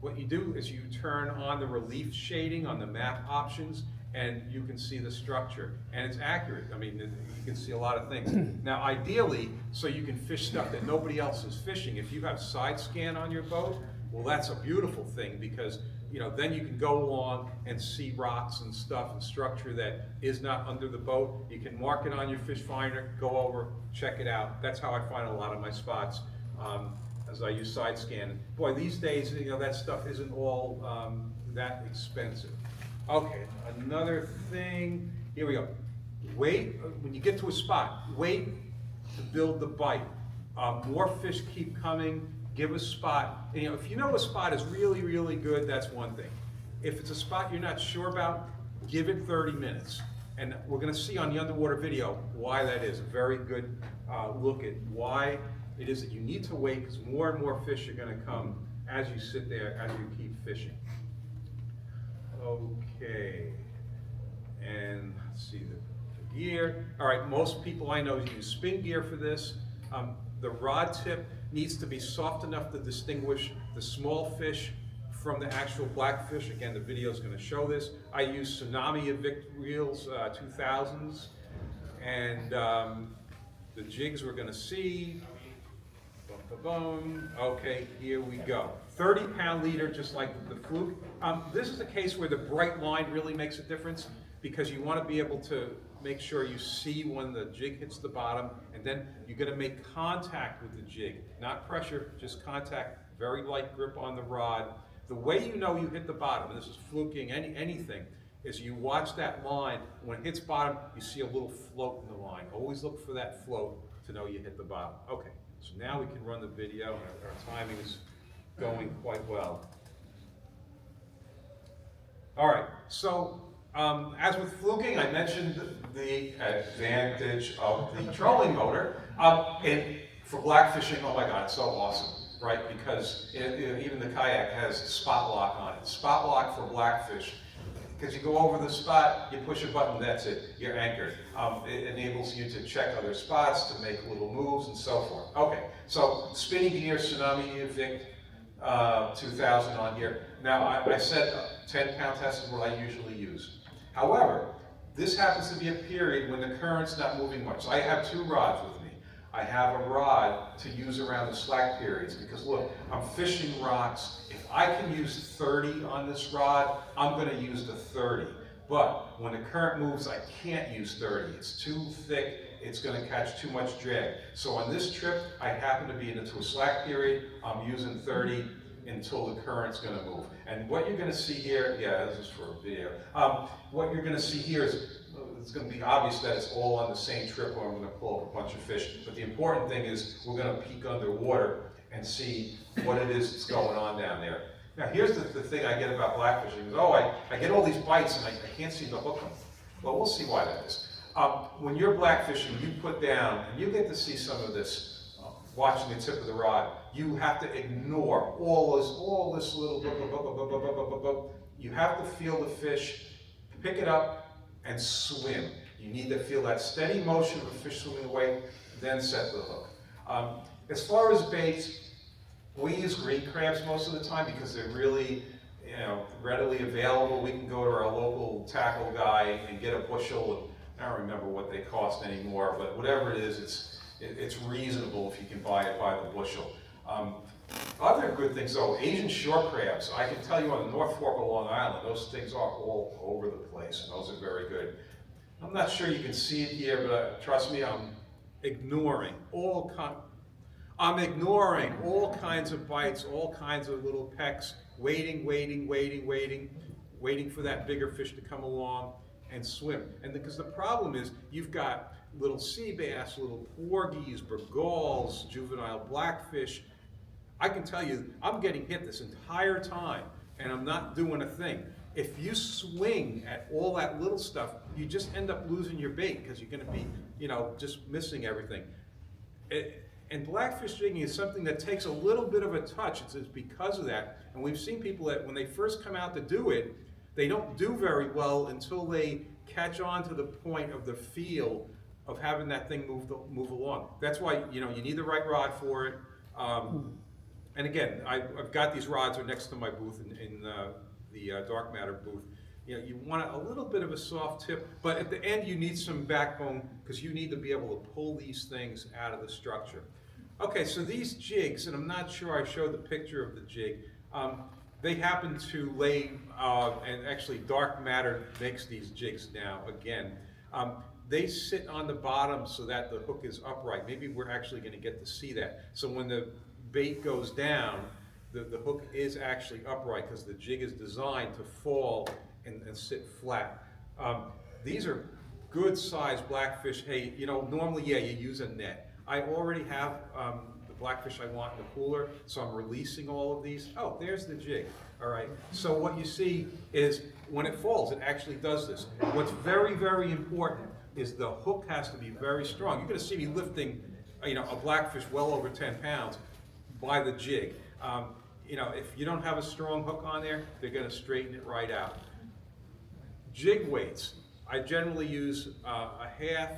What you do is you turn on the relief shading on the map options, and you can see the structure, and it's accurate. I mean, you can see a lot of things. Now, ideally, so you can fish stuff that nobody else is fishing. If you have side scan on your boat, well, that's a beautiful thing, because you know, then you can go along and see rocks and stuff and structure that is not under the boat. You can mark it on your fish finder, go over, check it out. That's how I find a lot of my spots. As I use side scan. Boy, these days, you know, that stuff isn't all that expensive. Okay, another thing, here we go. Wait, when you get to a spot, wait to build the bite. More fish keep coming, give a spot. And, you know, if you know a spot is really, really good, that's one thing. If it's a spot you're not sure about, give it 30 minutes. And we're gonna see on the underwater video why that is. A very good look at why it is that you need to wait, because more and more fish are going to come as you sit there, as you keep fishing. Okay, and let's see the gear. All right, most people I know use spin gear for this. The rod tip needs to be soft enough to distinguish the small fish from the actual blackfish. Again, the video is going to show this. I use Tsunami Evict reels, 2000s, and the jigs we're going to see. Boom. Okay, here we go. 30-pound leader, just like the Fluke. This is a case where the bright line really makes a difference, because you want to be able to make sure you see when the jig hits the bottom, and then you're going to make contact with the jig. Not pressure, just contact, very light grip on the rod. The way you know you hit the bottom, and this is fluking, anything, is you watch that line. When it hits bottom, you see a little float in the line. Always look for that float to know you hit the bottom. Okay. So now we can run the video, and our timing is going quite well. All right, so as with fluking, I mentioned the advantage of the trolling motor. And for blackfishing, oh my God, it's so awesome, right? Because even the kayak has spot lock on it. Spot lock for blackfish. Because you go over the spot, you push a button, that's it, you're anchored. It enables you to check other spots, to make little moves, and so forth. Okay, so spinning gear, Tsunami Evict 2000 on here. Now, I said 10-pound test is what I usually use. However, this happens to be a period when the current's not moving much. So I have 2 rods with me. I have a rod to use around the slack periods, because look, I'm fishing rocks. If I can use 30 on this rod, I'm going to use the 30. But when the current moves, I can't use 30. It's too thick. It's going to catch too much drag. So on this trip, I happen to be into a slack period. I'm using 30 until the current's going to move. And what you're going to see here, yeah, this is for a video. What you're going to see here is, it's going to be obvious that it's all on the same trip where I'm going to pull up a bunch of fish. But the important thing is we're going to peek underwater and see what it is that's going on down there. Now, here's the thing I get about blackfishing is, oh, I get all these bites and I can't seem to hook them. Well, we'll see why that is. When you're blackfishing, you put down, and you get to see some of this, watching the tip of the rod, you have to ignore all this little, you have to feel the fish, pick it up, and swim. You need to feel that steady motion of a fish swimming away, then set the hook. As far as baits, we use green crabs most of the time because they're really, readily available. We can go to our local tackle guy and get a bushel. I don't remember what they cost anymore, but whatever it is, it's reasonable if you can buy it by the bushel. Other good things though, Asian shore crabs. I can tell you on the North Fork of Long Island, those things are all over the place, and those are very good. I'm not sure you can see it here, but trust me, I'm ignoring all kinds of bites, all kinds of little pecks, waiting for that bigger fish to come along and swim. And because the problem is, you've got little sea bass, little porgies, bergals, juvenile blackfish. I can tell you, I'm getting hit this entire time, and I'm not doing a thing. If you swing at all that little stuff, you just end up losing your bait because you're going to be, just missing everything. And blackfish jigging is something that takes a little bit of a touch. It's because of that. And we've seen people that when they first come out to do it, they don't do very well until they catch on to the point of the feel of having that thing move along. That's why you need the right rod for it. And again, I've got these rods are next to my booth in the dark matter booth. You want a little bit of a soft tip, but at the end you need some backbone because you need to be able to pull these things out of the structure. Okay, so these jigs, and I'm not sure I showed the picture of the jig, they happen to lay, and actually dark matter makes these jigs now again. They sit on the bottom so that the hook is upright. Maybe we're actually going to get to see that. So when the bait goes down, the hook is actually upright because the jig is designed to fall and sit flat. These are good sized blackfish. Hey, normally, yeah, you use a net. I already have the blackfish I want in the cooler, so I'm releasing all of these. Oh, there's the jig. All right. So what you see is when it falls, it actually does this. What's very, very important is the hook has to be very strong. You're going to see me lifting, a blackfish well over 10 pounds by the jig. If you don't have a strong hook on there, they're going to straighten it right out. Jig weights. I generally use a half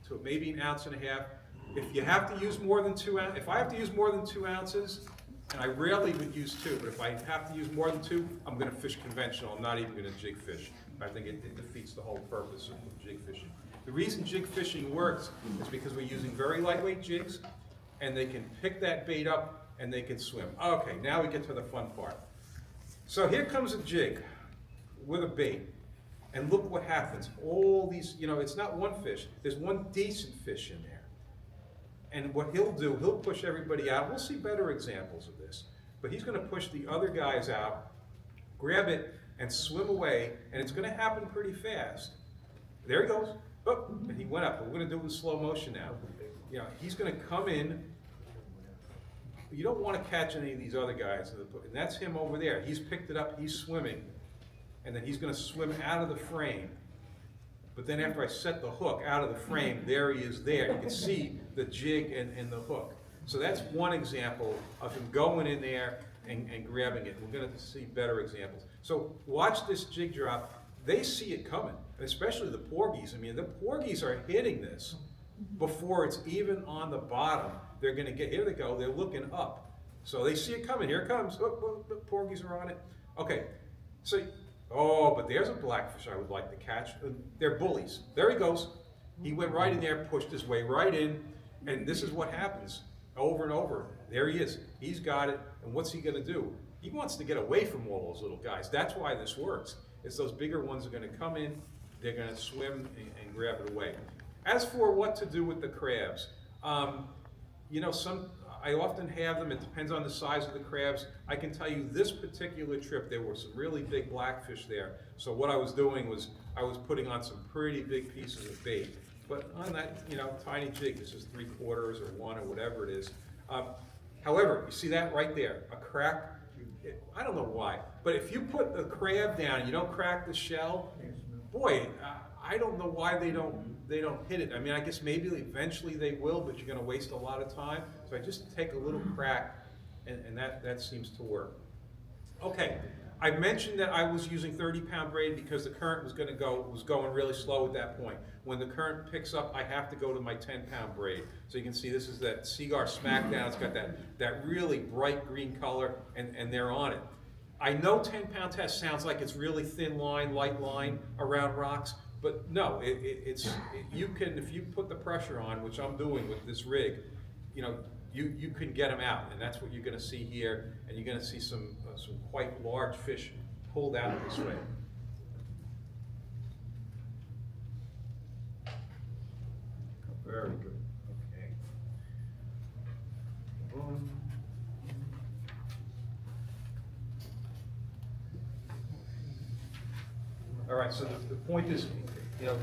to maybe an ounce and a half. If you have to use more than 2 ounces, if I have to use more than 2 ounces, and I rarely would use 2, but if I have to use more than 2, I'm going to fish conventional. I'm not even going to jig fish. I think it defeats the whole purpose of jig fishing. The reason jig fishing works is because we're using very lightweight jigs, and they can pick that bait up and they can swim. Okay, now we get to the fun part. So here comes a jig with a bait, and look what happens. All these, it's not one fish. There's one decent fish in there. And what he'll do, he'll push everybody out. We'll see better examples of this. But he's going to push the other guys out, grab it, and swim away, and it's going to happen pretty fast. There he goes. Oh, and he went up. We're going to do it in slow motion now. He's going to come in. You don't want to catch any of these other guys. And that's him over there. He's picked it up. He's swimming. And then he's going to swim out of the frame. But then after I set the hook out of the frame, there he is there. You can see the jig and the hook. So that's one example of him going in there and grabbing it. We're going to see better examples. So watch this jig drop. They see it coming, especially the porgies. I mean, the porgies are hitting this before it's even on the bottom. They're going to get, here they go, they're looking up. So they see it coming, here it comes. Oh, the porgies are on it. Okay, so, but there's a blackfish I would like to catch. They're bullies. There he goes. He went right in there, pushed his way right in, and this is what happens over and over. There he is. He's got it, and what's he going to do? He wants to get away from all those little guys. That's why this works. It's those bigger ones are going to come in, they're going to swim and grab it away. As for what to do with the crabs, I often have them. It depends on the size of the crabs. I can tell you this particular trip, there were some really big blackfish there. So what I was doing was I was putting on some pretty big pieces of bait. But on that, tiny jig, this is 3/4 or 1 or whatever it is. However, you see that right there, a crack. I don't know why, but if you put the crab down, you don't crack the shell, boy, I don't know why they don't hit it. I mean, I guess maybe eventually they will, but you're gonna waste a lot of time. So I just take a little crack, and that seems to work. Okay, I mentioned that I was using 30-pound braid because the current was going really slow at that point. When the current picks up, I have to go to my 10-pound braid. So you can see this is that Seaguar Smackdown. It's got that really bright green color, and they're on it. I know 10-pound test sounds like it's really thin line, light line around rocks, but no, you can, if you put the pressure on, which I'm doing with this rig, you know, you can get them out, and that's what you're gonna see here, and you're gonna see some quite large fish pulled out this way. Very good, okay. Boom. All right, so the point is, you know,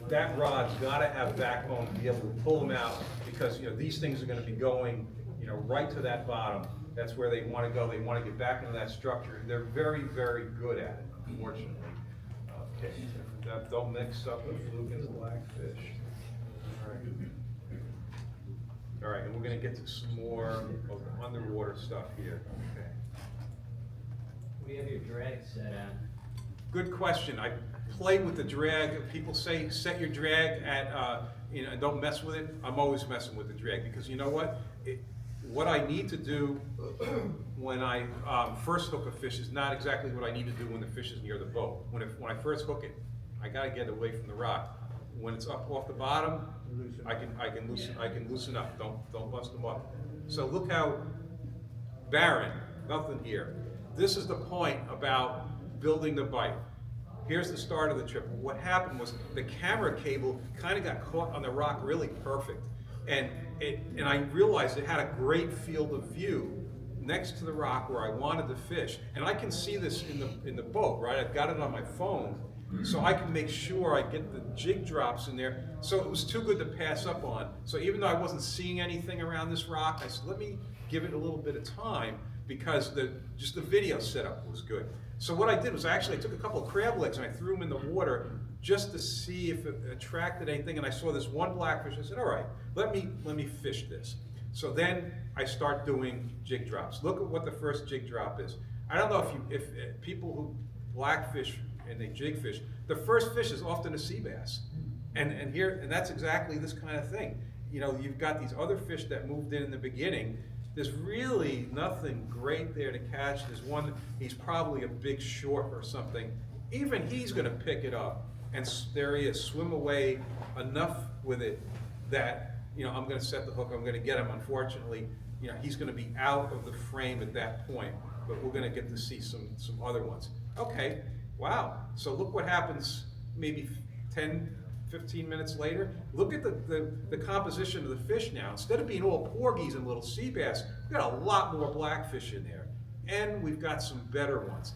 that rod's gotta have backbone to be able to pull them out, because, you know, these things are gonna be going, you know, right to that bottom. That's where they wanna go. They wanna get back into that structure. They're very, very good at it, unfortunately. Okay, don't mix up the Fluke and the Blackfish. All right, and we're gonna get to some more of the underwater stuff here, okay. We have your drag set on. Good question. I played with the drag. People say set your drag at, you know, don't mess with it. I'm always messing with the drag, because you know what? What I need to do when I first hook a fish is not exactly what I need to do when the fish is near the boat. When I first hook it, I gotta get away from the rock. When it's up off the bottom, I can loosen up. Don't bust them up. So look how barren, nothing here. This is the point about building the bite. Here's the start of the trip. What happened was the camera cable kind of got caught on the rock really perfect. And I realized it had a great field of view next to the rock where I wanted to fish. And I can see this in the boat, right? I've got it on my phone, so I can make sure I get the jig drops in there. So it was too good to pass up on. So even though I wasn't seeing anything around this rock, I said, let me give it a little bit of time, because just the video setup was good. So what I did was I took a couple of crab legs and I threw them in the water just to see if it attracted anything, and I saw this one blackfish. I said, all right, let me fish this. So then I start doing jig drops. Look at what the first jig drop is. I don't know if people who blackfish and they jig fish, the first fish is often a sea bass. And that's exactly this kind of thing. You know, you've got these other fish that moved in the beginning. There's really nothing great there to catch. There's one, he's probably a big short or something. Even he's gonna pick it up, and there he is, swim away enough with it that, you know, I'm gonna set the hook, I'm gonna get him. Unfortunately, you know, he's gonna be out of the frame at that point, but we're gonna get to see some other ones. Okay, wow, so look what happens maybe 10, 15 minutes later. Look at the composition of the fish now. Instead of being all porgies and little sea bass, we've got a lot more blackfish in there. And we've got some better ones.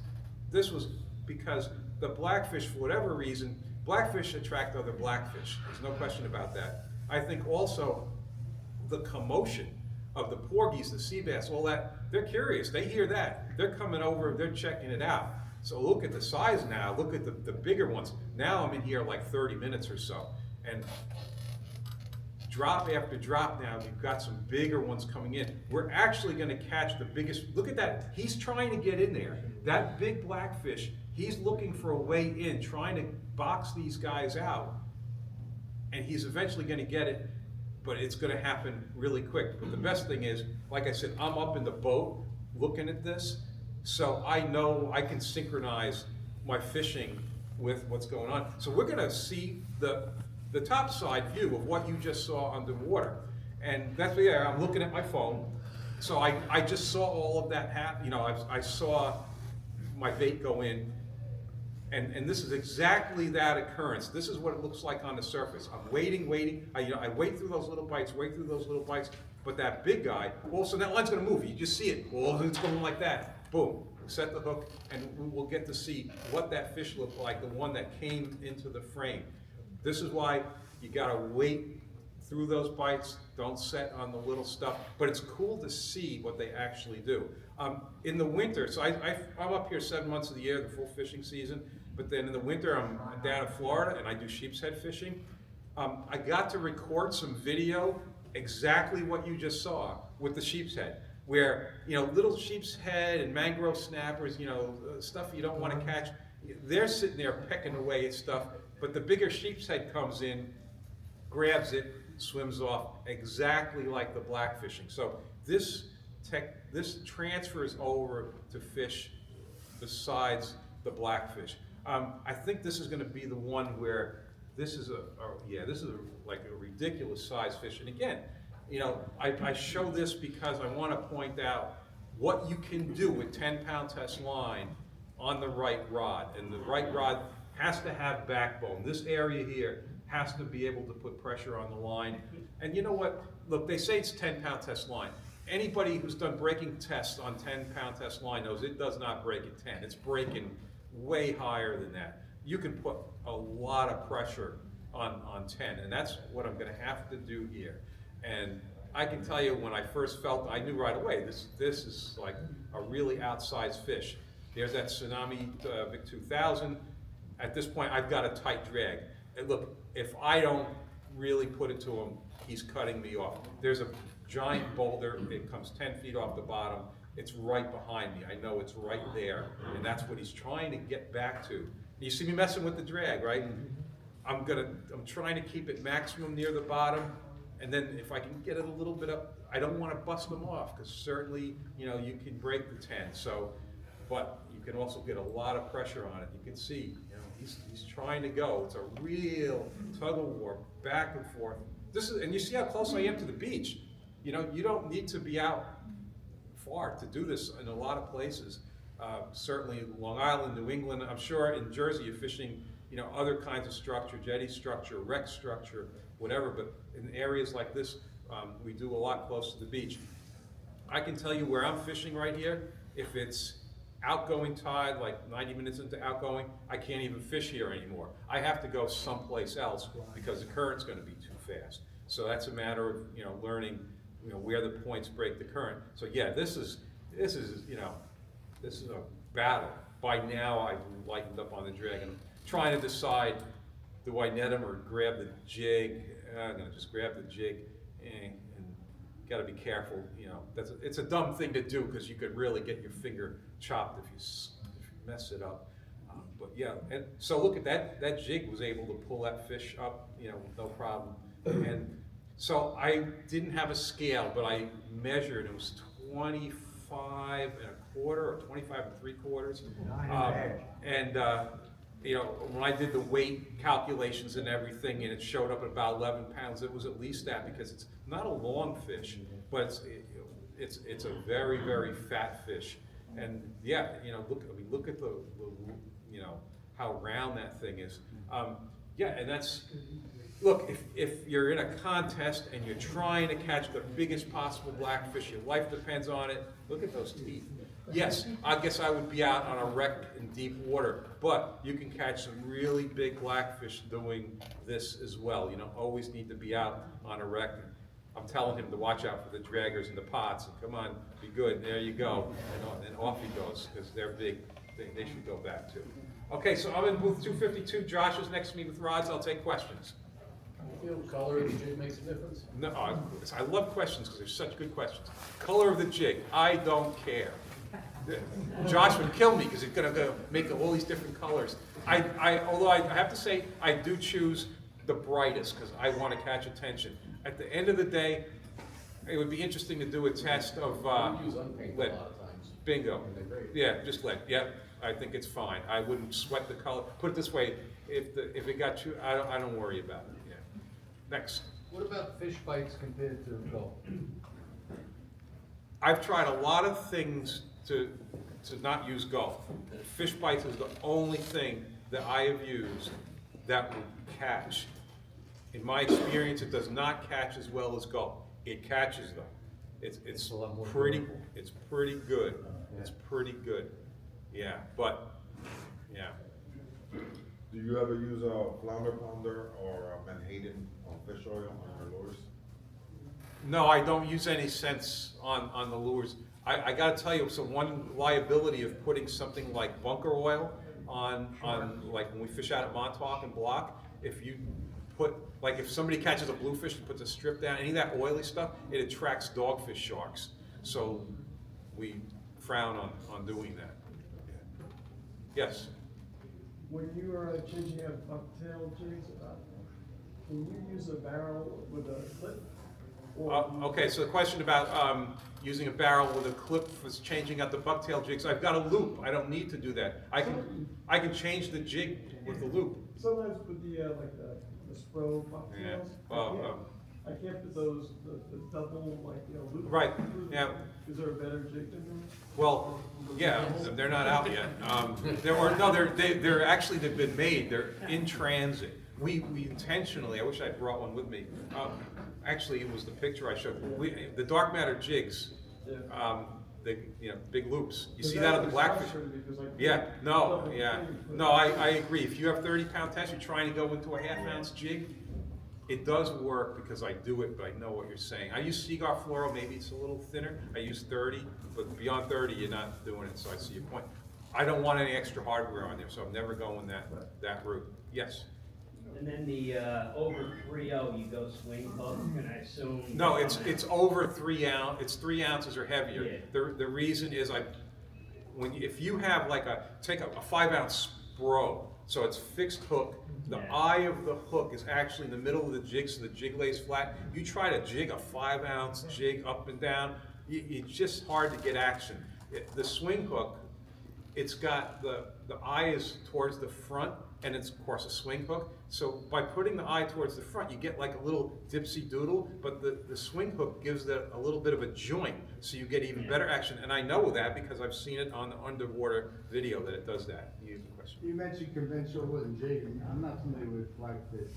This was because the blackfish, for whatever reason, blackfish attract other blackfish. There's no question about that. I think also the commotion of the porgies, the sea bass, all that, they're curious. They hear that. They're coming over, they're checking it out. So look at the size now, look at the bigger ones. Now I'm in here like 30 minutes or so. And drop after drop now, you've got some bigger ones coming in. We're actually gonna catch the biggest, look at that, he's trying to get in there. That big blackfish, he's looking for a way in, trying to box these guys out. And he's eventually gonna get it, but it's gonna happen really quick. But the best thing is, like I said, I'm up in the boat looking at this, so I know I can synchronize my fishing with what's going on. So we're gonna see the top side view of what you just saw underwater. And that's what, yeah, I'm looking at my phone. So I just saw all of that happen. You know, I saw my bait go in, and this is exactly that occurrence. This is what it looks like on the surface. I'm waiting. I wait through those little bites, but that big guy, all of a sudden that line's gonna move. You just see it. Oh, it's going like that. Boom, set the hook, and we'll get to see what that fish looked like, the one that came into the frame. This is why you gotta wait through those bites, don't set on the little stuff, but it's cool to see what they actually do. In the winter, so I'm up here 7 months of the year, the full fishing season, but then in the winter, I'm down in Florida and I do sheep's head fishing. I got to record some video, exactly what you just saw with the sheep's head, where, little sheep's head and mangrove snappers, stuff you don't want to catch, they're sitting there pecking away at stuff, but the bigger sheep's head comes in, grabs it, swims off, exactly like the blackfishing. So this transfers over to fish besides the blackfish. I think this is going to be the one where this is like a ridiculous size fish. And again, I show this because I want to point out what you can do with 10-pound test line on the right rod. And the right rod has to have backbone. This area here has to be able to put pressure on the line. And you know what? Look, they say it's 10-pound test line. Anybody who's done breaking tests on 10-pound test line knows it does not break at 10. It's breaking way higher than that. You can put a lot of pressure on 10, and that's what I'm going to have to do here. And I can tell you, when I first felt, I knew right away, this is like a really outsized fish. There's that Tsunami Vic 2000. At this point, I've got a tight drag. And look, if I don't really put it to him, he's cutting me off. There's a giant boulder, it comes 10 feet off the bottom. It's right behind me. I know it's right there, and that's what he's trying to get back to. You see me messing with the drag, right? I'm trying to keep it maximum near the bottom, and then if I can get it a little bit up, I don't want to bust them off, because certainly, you can break the 10. So, but you can also get a lot of pressure on it. You can see, he's trying to go. It's a real tug of war, back and forth. And you see how close I am to the beach. You don't need to be out far to do this in a lot of places. Certainly Long Island, New England, I'm sure in Jersey you're fishing, other kinds of structure, jetty structure, wreck structure, whatever, but in areas like this, we do a lot close to the beach. I can tell you where I'm fishing right here, if it's outgoing tide, like 90 minutes into outgoing, I can't even fish here anymore. I have to go someplace else because the current's going to be too fast. So that's a matter of learning where the points break the current. So yeah, this is a battle. By now I've lightened up on the drag and trying to decide, do I net him or grab the jig? I'm going to just grab the jig and got to be careful. It's a dumb thing to do because you could really get your finger chopped if you mess it up. But yeah, and so look at that jig was able to pull that fish up, with no problem. And so I didn't have a scale, but I measured. It was 25 and a quarter or 25 and 3/4. When I did the weight calculations and everything, and it showed up at about 11 pounds, it was at least that, because it's not a long fish, but it's a very, very fat fish. And yeah, look at the how round that thing is. Yeah, and that's, look, if you're in a contest and you're trying to catch the biggest possible blackfish, your life depends on it, look at those teeth. Yes, I guess I would be out on a wreck in deep water, but you can catch some really big blackfish doing this as well. Always need to be out on a wreck. I'm telling him to watch out for the draggers and the pots, and come on, be good, there you go. And off he goes, because they're big, they should go back too. Okay, so I'm in booth 252, Josh is next to me with rods, I'll take questions. You feel color of the jig makes a difference? No, I love questions because they're such good questions. Color of the jig, I don't care. Josh would kill me because he's going to make all these different colors. Although I have to say, I do choose the brightest because I want to catch attention. At the end of the day, it would be interesting to do a test of Use unpainted lead. a lot of times. Bingo. And they're great. Yeah, just lead. Yeah, I think it's fine. I wouldn't sweat the color. Put it this way, if it got too, I don't worry about it. Yeah. Next. What about fish bites compared to gulp? I've tried a lot of things to not use gulp. Fish bites is the only thing that I have used that will catch. In my experience, it does not catch as well as gulp. It catches though. It's a lot more pretty. durable. It's pretty good. Yeah. It's pretty good. Yeah, but yeah. Do you ever use a flounder pounder or a menhaden fish oil on your lures? No, I don't use any scents on the lures. I gotta tell you, so one liability of putting something like bunker oil on, like when we fish out at Montauk and Block, if you put, like if somebody catches a bluefish and puts a strip down, any of that oily stuff, it attracts dogfish sharks. So we frown on doing that. Yes? When you are changing out bucktail jigs, can you use a barrel with a clip? Or Okay, so the question about using a barrel with a clip for changing out the bucktail jigs, I've got a loop, I don't need to do that. I can change the jig with the loop. sometimes with the, like the Spro Yeah. bucktails, I can't put those, the double, like, loop. Right, yeah. Is there a better jig than those? Well, yeah, they're not out yet. They're actually, they've been made, they're in transit. We intentionally, I wish I'd brought one with me. Actually, it was the picture I showed. The dark matter jigs, big loops. You see that on the Blackfish? Yeah, no, I agree. If you have 30-pound test, you're trying to go into a half-ounce jig, it does work because I do it, but I know what you're saying. I use Seaguar fluoro, maybe it's a little thinner. I use 30, but beyond 30, you're not doing it, so I see your point. I don't want any extra hardware on there, so I'm never going that route. Yes? And then the, over 3.0, you go swing hook, and I assume. No, it's over 3 ounce, it's 3 ounces or heavier. Yeah. The reason is if you have like take a 5-ounce Spro, so it's fixed hook, the eye of the hook is actually in the middle of the jig, so the jig lays flat. You try to jig a 5-ounce jig up and down, it's just hard to get action. The swing hook, it's got the eye is towards the front, and it's of course a swing hook. So by putting the eye towards the front, you get like a little dipsy doodle, but the swing hook gives that a little bit of a joint, so you get even better action. And I know that because I've seen it on the underwater video that it does that. You have a question? You mentioned conventional and jigging. I'm not familiar with Blackfish.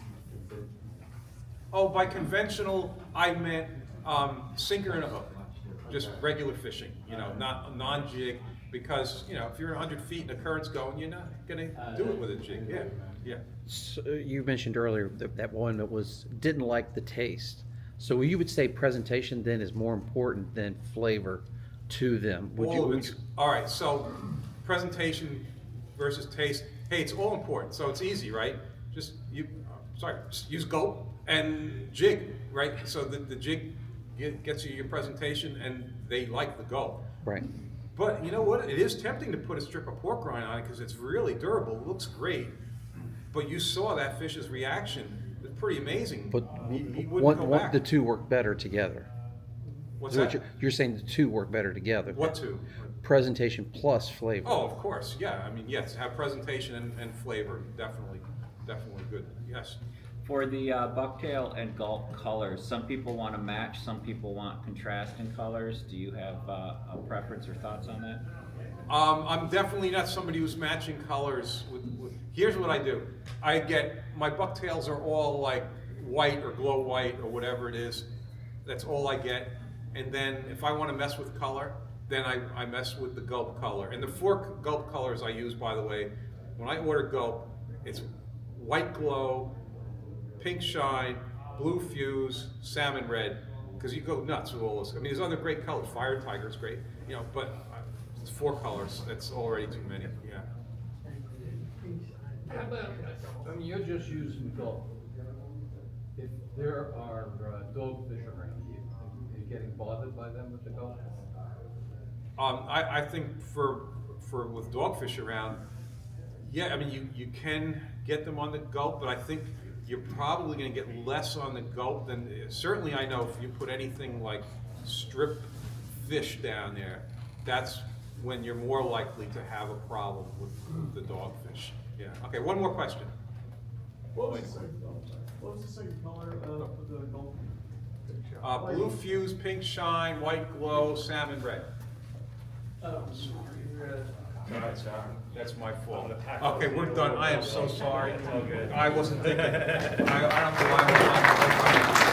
Oh, by conventional, I meant sinker and a hook, just regular fishing, not non-jig, because, if you're 100 feet and the current's going, you're not gonna do it with a jig, yeah. So you mentioned earlier that one that didn't like the taste. So you would say presentation then is more important than flavor to them? All right, so presentation versus taste, hey, it's all important, so it's easy, right? Just use gulp and jig, right? So the jig gets you your presentation and they like the gulp. Right. But you know what? It is tempting to put a strip of pork rind on it because it's really durable, it looks great. But you saw that fish's reaction. It's pretty amazing. But he wouldn't go back. the two work better together. What's So that? you're saying the two work better together. What two? Presentation plus flavor. Oh, of course, yeah. I mean, yes, have presentation and flavor, definitely good, yes. For the bucktail and gulp colors, some people want to match, some people want contrasting colors. Do you have a preference or thoughts on that? I'm definitely not somebody who's matching colors with here's what I do. I get, my bucktails are all like white or glow white or whatever it is. That's all I get. And then if I want to mess with color, then I mess with the gulp color. And the 4 gulp colors I use, by the way, when I order gulp, it's white glow, pink shine, blue fuse, salmon red, because you go nuts with all this. I mean, there's other great colors. Fire tiger's great, but it's 4 colors. That's already too many. Yeah. How about, you're just using gulp. If there are dogfish around, you're getting bothered by them with the gulp? I think for with dogfish around, yeah, I mean, you can get them on the gulp, but I think you're probably going to get less on the gulp than, certainly I know if you put anything like strip fish down there, that's when you're more likely to have a problem with the dogfish. Yeah. Okay, one more question. What was the second color of the gulp? Blue fuse, pink shine, white glow, salmon red. That's my fault. Okay, we're done. I am so sorry. I wasn't thinking. I don't know why I was on.